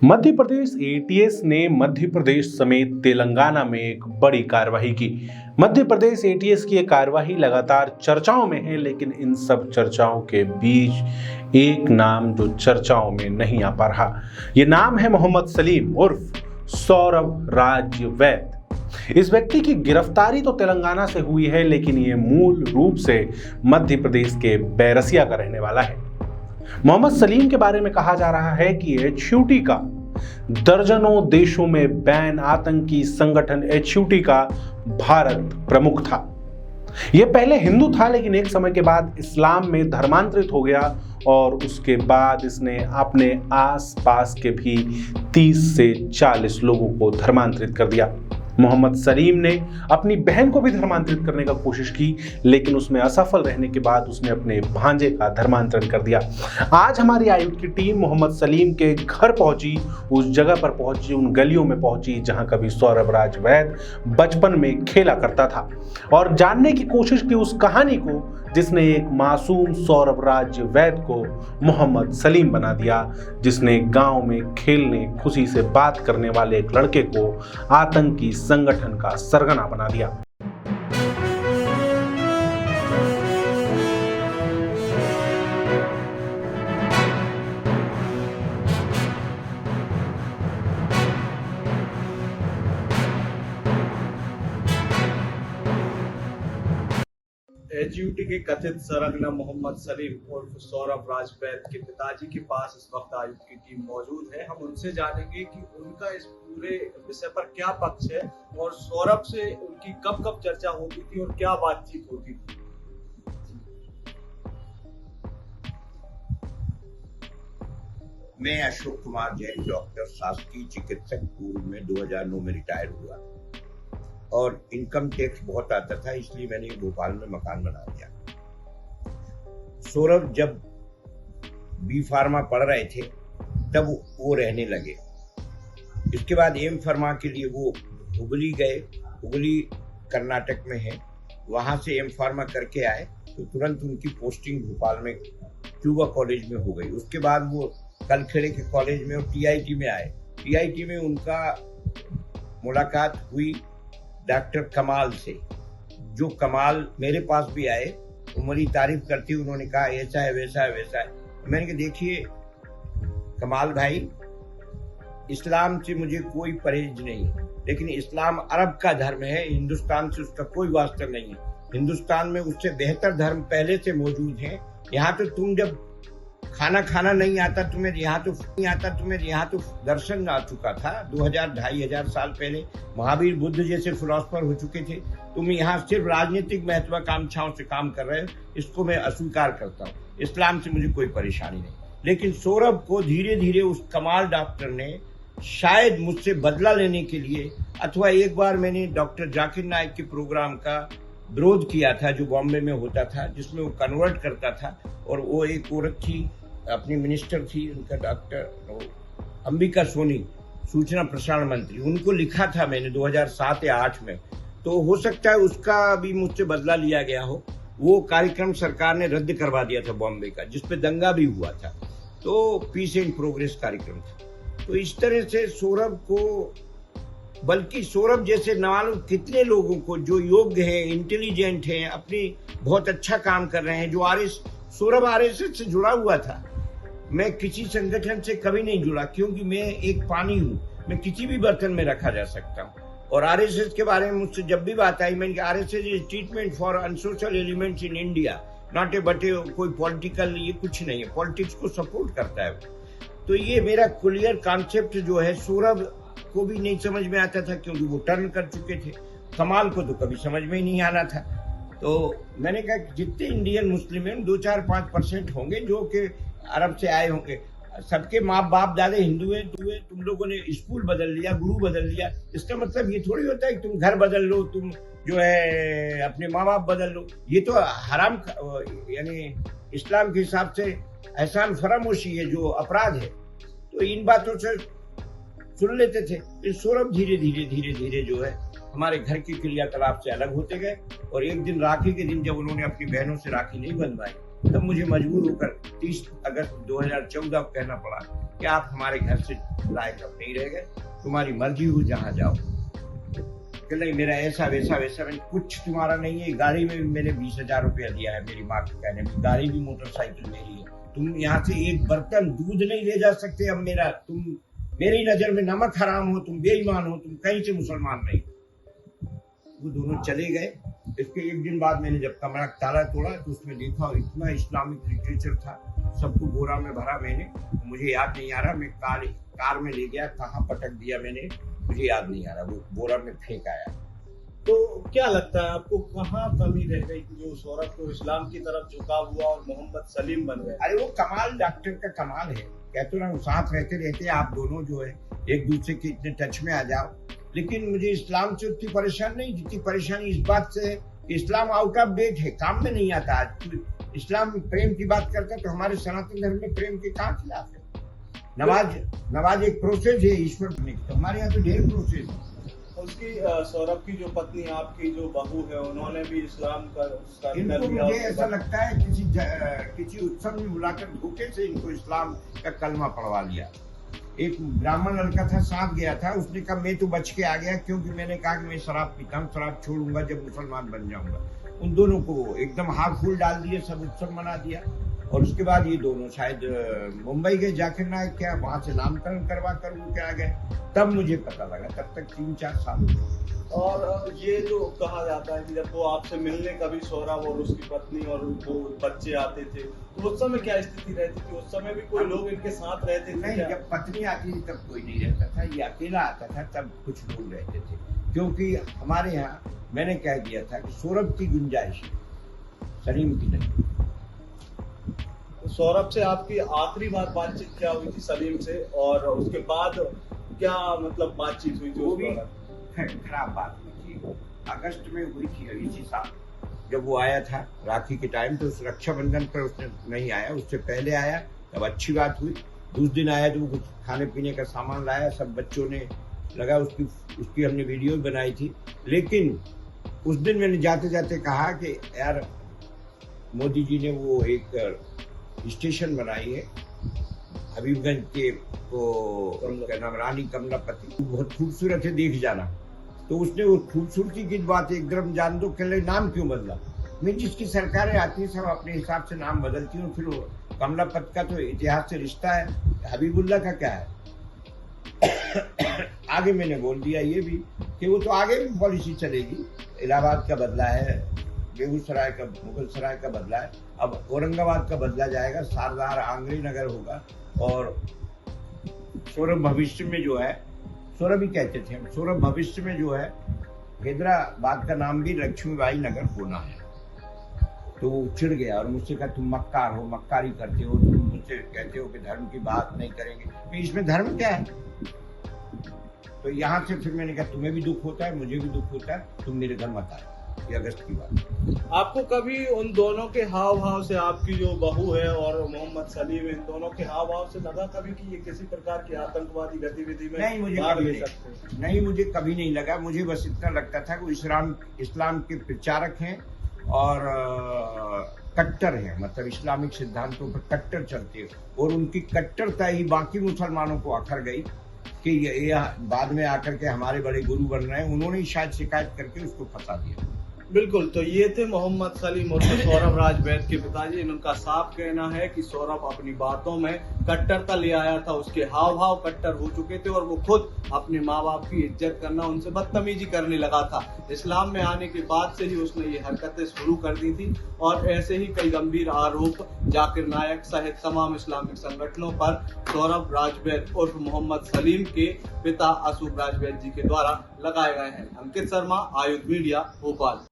Madhya Pradesh ATS ने मध्य प्रदेश समेत तेलंगाना में एक बड़ी कार्रवाई की। मध्य प्रदेश एटीएस की यह कार्रवाई लगातार चर्चाओं में है, लेकिन इन सब चर्चाओं के बीच एक नाम जो चर्चाओं में नहीं आ पा रहा, ये नाम है मोहम्मद सलीम उर्फ सौरभ राज वैद। इस व्यक्ति की गिरफ्तारी तो तेलंगाना से हुई है, लेकिन ये मूल रूप से मध्य प्रदेश के बैरसिया का रहने वाला है। मोहम्मद सलीम के बारे में कहा जा रहा है कि एचयूटी का दर्जनों देशों में बैन आतंकी संगठन एचयूटी का भारत प्रमुख था। यह पहले हिंदू था, लेकिन एक समय के बाद इस्लाम में धर्मांतरित हो गया और उसके बाद इसने अपने आसपास के भी 30 से 40 लोगों को धर्मांतरित कर दिया। मोहम्मद सलीम ने अपनी बहन को भी धर्मांतरित करने का कोशिश की, लेकिन उसमें असफल रहने के बाद उसने अपने भांजे का धर्मांतरण कर दिया। आज हमारी आयुक्त की टीम मोहम्मद सलीम के घर पहुंची, उस जगह पर पहुंची, उन गलियों में पहुंची जहां कभी सौरभ राज वैद बचपन में खेला करता था, और जानने की कोशिश की उस कहानी को जिसने एक मासूम सौरभ राज वैद को मोहम्मद सलीम बना दिया, जिसने गांव में खेलने, खुशी से बात करने वाले एक लड़के को आतंकी संगठन का सरगना बना दिया। एचयूटी के कथित सरगना मोहम्मद सलीम उर्फ सौरभ राज वैद के पिताजी के पास इस वक्त आयुक्त की टीम मौजूद है। हम उनसे जानेंगे कि उनका इस पूरे विषय पर क्या पक्ष है और सौरभ से उनकी कब कब चर्चा होती थी और क्या बातचीत होती थी। मैं अशोक कुमार जैन, डॉक्टर, शासकीय चिकित्सक, पूर्व में 2009 में रिटायर हुआ और इनकम टैक्स बहुत आता था, इसलिए मैंने भोपाल में मकान बना दिया। सौरभ जब बी फार्मा पढ़ रहे थे तब वो रहने लगे। इसके बाद एम फार्मा के लिए वो हुगली गए। हुगली कर्नाटक में है, वहां से एम फार्मा करके आए तो तुरंत उनकी पोस्टिंग भोपाल में क्यूबा कॉलेज में हो गई। उसके बाद वो कलखेड़े के कॉलेज में और टीआईटी में आए। टीआईटी में उनका मुलाकात हुई डॉक्टर कमाल से, जो कमाल मेरे पास भी आए, वो मेरी तारीफ करती, उन्होंने कहा ऐसा है, वैसा है, वैसा है। मैंने कहा देखिए कमाल भाई, इस्लाम से मुझे कोई परहेज नहीं है, लेकिन इस्लाम अरब का धर्म है, हिंदुस्तान से उसका कोई वास्ता नहीं है। हिंदुस्तान में उससे बेहतर धर्म पहले से मौजूद हैं। यहाँ तो तुम जब खाना नहीं आता तुम्हें, यहाँ तो नहीं आता तुम्हें, यहाँ तो दर्शन आ चुका था 2000-2500 साल पहले। महावीर बुद्ध जैसे फिलोसफर हो चुके थे। तुम यहाँ सिर्फ राजनीतिक महत्वाकांक्षाओं से काम कर रहे हो, इसको मैं अस्वीकार करता हूँ। इस्लाम से मुझे कोई परेशानी नहीं, लेकिन सौरभ को धीरे धीरे उस कमाल डॉक्टर ने शायद मुझसे बदला लेने के लिए, अथवा एक बार मैंने डॉक्टर जाकिर नाइक के प्रोग्राम का विरोध किया था जो बॉम्बे में होता था, जिसमें वो कन्वर्ट करता था, और वो एक औरत थी, अपनी मिनिस्टर थी, उनका डॉक्टर अंबिका सोनी, सूचना प्रसारण मंत्री, उनको लिखा था मैंने 2007 या 2008 में। तो हो सकता है उसका भी मुझसे बदला लिया गया हो। वो कार्यक्रम सरकार ने रद्द करवा दिया था बॉम्बे का, जिसपे दंगा भी हुआ था। तो पीस एंड प्रोग्रेस कार्यक्रम था। तो इस तरह से सौरभ को, बल्कि सौरभ जैसे न मालूम कितने लोगों को जो योग्य हैं, इंटेलिजेंट हैं, अपनी बहुत अच्छा काम कर रहे हैं, जो सौरभ आरएसएस से जुड़ा हुआ था। मैं किसी संगठन से कभी नहीं जुड़ा, क्योंकि मैं एक पानी हूँ, मैं किसी भी बर्तन में रखा जा सकता हूँ। और आरएसएस के बारे में मुझसे जब भी बात आई, मैंने कहा RSS is treatment for unsocial elements in India, not a but कोई पॉलिटिकल, ये कुछ नहीं है, पॉलिटिक्स को सपोर्ट करता है। तो ये मेरा क्लियर कॉन्सेप्ट जो है, सौरभ को भी नहीं समझ में आता था, क्योंकि वो टर्न कर चुके थे। कमाल को तो कभी समझ में ही नहीं आना था। तो मैंने कहा जितने इंडियन मुस्लिम हैं 2-4-5% होंगे जो कि अरब से आए होंगे। सबके माँ बाप दादे हिंदू हैं, तुम लोगों ने स्कूल बदल लिया, गुरु बदल लिया। इसका मतलब ये थोड़ी होता है कि तुम घर बदल लो, तुम जो है अपने माँ बाप बदल लो। ये तो हराम, यानी इस्लाम के हिसाब से एहसान फरामोशी है, जो अपराध है। तो इन बातों से सुन लेते थे। फिर सौरभ धीरे धीरे जो है हमारे घर के क्रियाकलाप से अलग होते गए, और एक दिन राखी के दिन जब उन्होंने अपनी बहनों से राखी नहीं बंधवाई, तब मुझे मजबूर होकर 30 अगस्त 2014 कहना पड़ा कि आप हमारे घर से लायक अब नहीं रह गए, तुम्हारी मर्जी हो जहाँ जाओ। कि नहीं मेरा ऐसा वैसा मैंने कुछ तुम्हारा नहीं है। गाड़ी में भी मैंने 20,000 रुपया दिया है मेरी माँ के कहने में, गाड़ी भी मोटरसाइकिल मेरी है। तुम यहाँ से एक बर्तन दूध नहीं ले जा सकते। अब मेरा तुम मेरी नजर में नमक हराम हो, तुम बेईमान हो, तुम कहीं से मुसलमान नहीं। वो दोनों चले गए। इसके एक दिन बाद मैंने जब कमरा का ताला तोड़ा तो उसमें देखा इतना इस्लामिक लिटरेचर था, सबको बोरा में भरा। मैंने, मुझे याद नहीं आ रहा, मैं कार में ले गया, कहाँ पटक दिया मैंने मुझे याद नहीं आ रहा, वो बोरा में फेंक आया। तो क्या लगता है आपको कहाँ कमी रह गई कि जो सौरभ को इस्लाम की तरफ झुकाव हुआ और मोहम्मद सलीम बन गए? अरे वो कमाल, डॉक्टर का कमाल है। कहते ना, साथ रहते रहते आप दोनों जो है एक दूसरे के इतने टच में आ जाओ। लेकिन मुझे इस्लाम से उतनी परेशान नहीं, जितनी परेशानी इस बात से है कि इस्लाम आउट ऑफ डेट है, काम में नहीं आता। आज इस्लाम प्रेम की बात करता है तो हमारे सनातन धर्म में प्रेम के कहाँ खिलाफ है? नमाज एक प्रोसेस है ईश्वर की, हमारे यहाँ तो ढेर प्रोसेस है। उसकी सौरभ की जो पत्नी, आपकी जो बहू है, उन्होंने भी इस्लाम का इनको मुझे ऐसा लगता है किसी उत्सव में बुलाकर धोखे से इनको इस्लाम का कलमा पढ़वा लिया। एक ब्राह्मण लड़का था, साथ गया था, उसने कहा मैं तो बच के आ गया क्योंकि मैंने कहा कि मैं शराब पीता हूँ, शराब छोड़ूंगा जब मुसलमान बन जाऊंगा। उन दोनों को एकदम हाथ फूल डाल दिए, सब उत्सव मना दिया। और उसके बाद ये दोनों शायद मुंबई गए, जाकिर नायक क्या वहां से नामकरण करवा कर वो क्या गए, तब मुझे पता लगा। तब तक 3-4 साल हुए। और ये जो कहा जाता है कि जब वो आपसे मिलने कभी सौरभ और उसकी पत्नी और वो बच्चे आते थे तो उस समय क्या स्थिति रहती थी? उस समय भी कोई लोग इनके साथ रहते थे? नहीं, जब पत्नी आती थी तब कोई नहीं रहता था, ये अकेला आता था, तब कुछ लोग रहते थे। क्योंकि हमारे यहाँ मैंने कह दिया था कि सौरभ की गुंजाइश सलीम की नहीं। सौरभ से आपकी आखिरी बार बातचीत क्या हुई थी सलीम से, और उसके बाद क्या मतलब बातचीत हुई थी? वो भी खराब बात हुई थी, अगस्त में हुई थी इसी साल, जब वो आया था राखी के टाइम। तो उस रक्षाबंधन पर उसने नहीं आया, उससे पहले आया, तब अच्छी बात हुई। दूसरे दिन आया तो वो कुछ खाने पीने का सामान लाया, सब बच्चों ने लगा, उसकी हमने वीडियो बनाई थी। लेकिन उस दिन मैंने जाते जाते कहा कि यार मोदी जी ने वो एक स्टेशन बनाई है हबीबगंज के, वो क्या नाम, रानी कमलापति, बहुत खूबसूरत है, देख जाना। तो उसने वो खूबसूरती की बात एकदम जान दो, कहले नाम क्यों बदला? मैं जिसकी सरकारें आती है सब अपने हिसाब से नाम बदलती हूँ। फिर वो कमलापत का तो इतिहास से रिश्ता है, हबीबुल्ला का क्या है? आगे मैंने बोल दिया ये भी कि वो तो आगे भी पॉलिसी चलेगी। इलाहाबाद का बदला है, बेगूसराय का, मुगल सराय का बदला है, अब औरंगाबाद का बदला जाएगा, सारदार आंगरी नगर होगा। और सौरभ भविष्य में जो है, सौरभ ही कहते थे हम, सौरभ भविष्य में जो है हैदराबाद का नाम भी लक्ष्मीबाई नगर होना है। तो वो चिढ़ गया और मुझसे कहा तुम मक्कार हो, मक्कारी करते हो, तुम मुझसे कहते हो कि धर्म की बात नहीं करेंगे। इसमें धर्म क्या है? तो यहाँ से फिर मैंने कहा तुम्हें भी दुख होता है, मुझे भी दुख होता है, तुम मेरे घर मत आए। ये अगस्त की बात। आपको कभी उन दोनों के हाव भाव से, आपकी जो बहू है और मोहम्मद सलीम, इन दोनों के हाव भाव से लगा कभी कि ये किसी प्रकार की आतंकवादी गतिविधि में नहीं, मुझे भाग कभी ले सकते? नहीं, मुझे कभी नहीं लगा। मुझे बस इतना लगता था कि वो इस्लाम के प्रचारक हैं और कट्टर हैं, मतलब इस्लामिक सिद्धांतों पर कट्टर चलते हैं। और उनकी कट्टरता ही बाकी मुसलमानों को अखर गई कि ये बाद में आकर के हमारे बड़े गुरु बन रहे हैं। उन्होंने शायद शिकायत करके उसको फंसा दिया। बिल्कुल। तो ये थे मोहम्मद सलीम और सौरभ राजवैद के पिताजी। इनका साफ कहना है कि सौरभ अपनी बातों में कट्टरता ले आया था, उसके हाव भाव कट्टर हो चुके थे और वो खुद अपने माँ बाप की इज्जत करना, उनसे बदतमीजी करने लगा था। इस्लाम में आने के बाद से ही उसने ये हरकतें शुरू कर दी थी और ऐसे ही कई गंभीर आरोप जाकिर नायक सहित तमाम इस्लामिक संगठनों पर सौरभ राजवैद उर्फ मोहम्मद सलीम के पिता अशोक राजवैद जी के द्वारा लगाए गए हैं। अंकित शर्मा, आयुध मीडिया, भोपाल।